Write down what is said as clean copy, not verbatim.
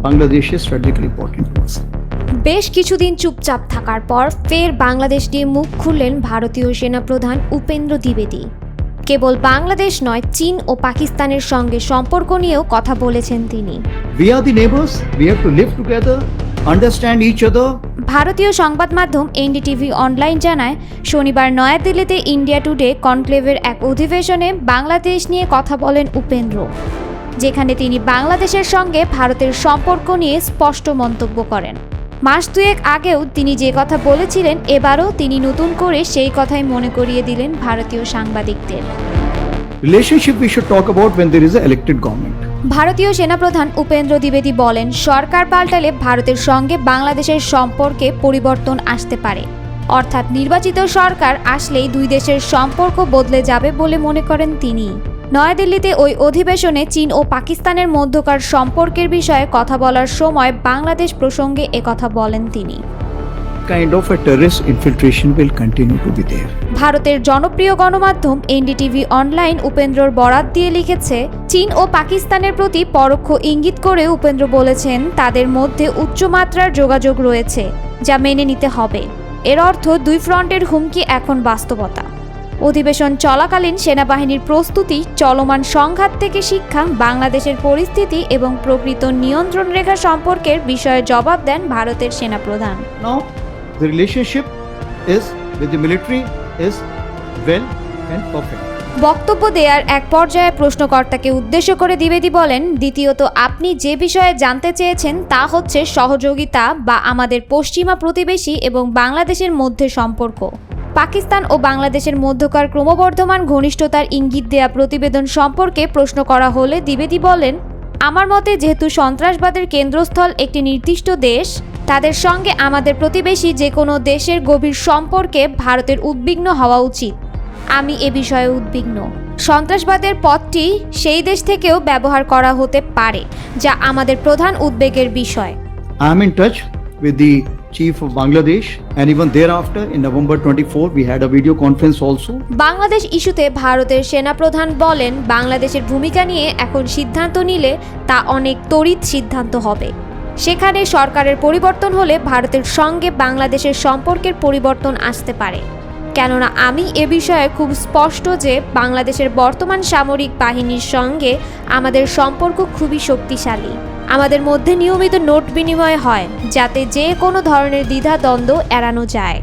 Bangladesh is strategically important to us. বেশ কিছুদিন চুপচাপ থাকার পর ফের বাংলাদেশ নিয়ে মুখ খুললেন ভারতীয় সেনাপ্রধান উপেন্দ্র দ্বিবেদী। কেবল বাংলাদেশ নয়, চীন ও পাকিস্তানের সঙ্গে সম্পর্ক নিয়েও কথা বলেছেন তিনি। We are the neighbors. We have to live together, understand each other. ভারতীয় সংবাদ মাধ্যম এনডিটিভি অনলাইন জানায়, শনিবার নয়াদিল্লিতে ইন্ডিয়া টুডে কনক্লেভের এক অধিবেশনে বাংলাদেশ নিয়ে কথা বলেন উপেন্দ্র, যেখানে তিনি বাংলাদেশের সঙ্গে ভারতের সম্পর্ক নিয়ে স্পষ্ট মন্তব্য করেন। মাস দুয়েক আগেও তিনি যে কথা বলেছিলেন, এবারও তিনি নতুন করে সেই কথাই মনে করিয়ে দিলেন ভারতীয় সাংবাদিকদের। Relationship we should talk about when there is an elected government. ভারতীয় সেনাপ্রধান উপেন্দ্র দ্বিবেদী বলেন, সরকার পাল্টালে ভারতের সঙ্গে বাংলাদেশের সম্পর্কে পরিবর্তন আসতে পারে। অর্থাৎ নির্বাচিত সরকার আসলেই দুই দেশের সম্পর্ক বদলে যাবে বলে মনে করেন তিনি। নয়াদিল্লিতে ওই অধিবেশনে চীন ও পাকিস্তানের মধ্যকার সম্পর্কের বিষয়ে কথা বলার সময় বাংলাদেশ প্রসঙ্গে একথা বলেন তিনি। Kind of a terrorist infiltration will continue to be there. ভারতের জনপ্রিয় গণমাধ্যম এনডিটিভি অনলাইন উপেন্দ্রর বরাত দিয়ে লিখেছে, চীন ও পাকিস্তানের প্রতি পরোক্ষ ইঙ্গিত করে উপেন্দ্র বলেছেন তাদের মধ্যে উচ্চমাত্রার যোগাযোগ রয়েছে, যা মেনে নিতে হবে। এর অর্থ দুই ফ্রন্টের হুমকি এখন বাস্তবতা। অধিবেশন চলাকালীন সেনাবাহিনীর প্রস্তুতি, চলমান সংঘাত থেকে শিক্ষা, বাংলাদেশের পরিস্থিতি এবং প্রকৃত নিয়ন্ত্রণ রেখা সম্পর্কের বিষয়ে জবাব দেন ভারতের সেনাপ্রধান। Now, the relationship is with the military is well and perfect. বক্তব্য দেওয়ার এক পর্যায়ে প্রশ্নকর্তাকে উদ্দেশ্য করে দ্বিবেদী বলেন, দ্বিতীয়ত আপনি যে বিষয়ে জানতে চেয়েছেন তা হচ্ছে সহযোগিতা বা আমাদের পশ্চিমা প্রতিবেশী এবং বাংলাদেশের মধ্যে সম্পর্ক। পাকিস্তান ও বাংলাদেশের মধ্যকার ক্রমবর্ধমান ঘনিষ্ঠতার ইঙ্গিত দেয়া প্রতিবেদন সম্পর্কে প্রশ্ন করা হলে দ্বিবেদী বলেন, আমার মতে যেহেতু সন্ত্রাসবাদের কেন্দ্রস্থল একটি নির্দিষ্ট দেশ, তাদের সঙ্গে আমাদের প্রতিবেশী যে কোনো দেশের গভীর সম্পর্কে ভারতের উদ্বিগ্ন হওয়া উচিত। আমি এ বিষয়ে উদ্বিগ্ন। সন্ত্রাসবাদের পথটি সেই দেশ থেকেও ব্যবহার করা হতে পারে, যা আমাদের প্রধান উদ্বেগের বিষয়। I am in touch with the chief of Bangladesh, and even thereafter in November 24 we had a video conference also. Bangladesh ইস্যুতে ভারতের সেনাপ্রধান বলেন, বাংলাদেশের ভূমিকা নিয়ে এখন সিদ্ধান্ত নিলে তা অনেক তড়িৎ সিদ্ধান্ত হবে। সেখানে সরকারের পরিবর্তন হলে ভারতের সঙ্গে বাংলাদেশের সম্পর্কের পরিবর্তন আসতে পারে। কেননা আমি এ বিষয়ে খুব স্পষ্ট যে বাংলাদেশের বর্তমান সামরিক বাহিনীর সঙ্গে আমাদের সম্পর্ক খুবই শক্তিশালী। আমাদের মধ্যে নিয়মিত নোট বিনিময় হয়, যাতে যে কোনো ধরনের দ্বিধা দ্বন্দ্ব এড়ানো যায়।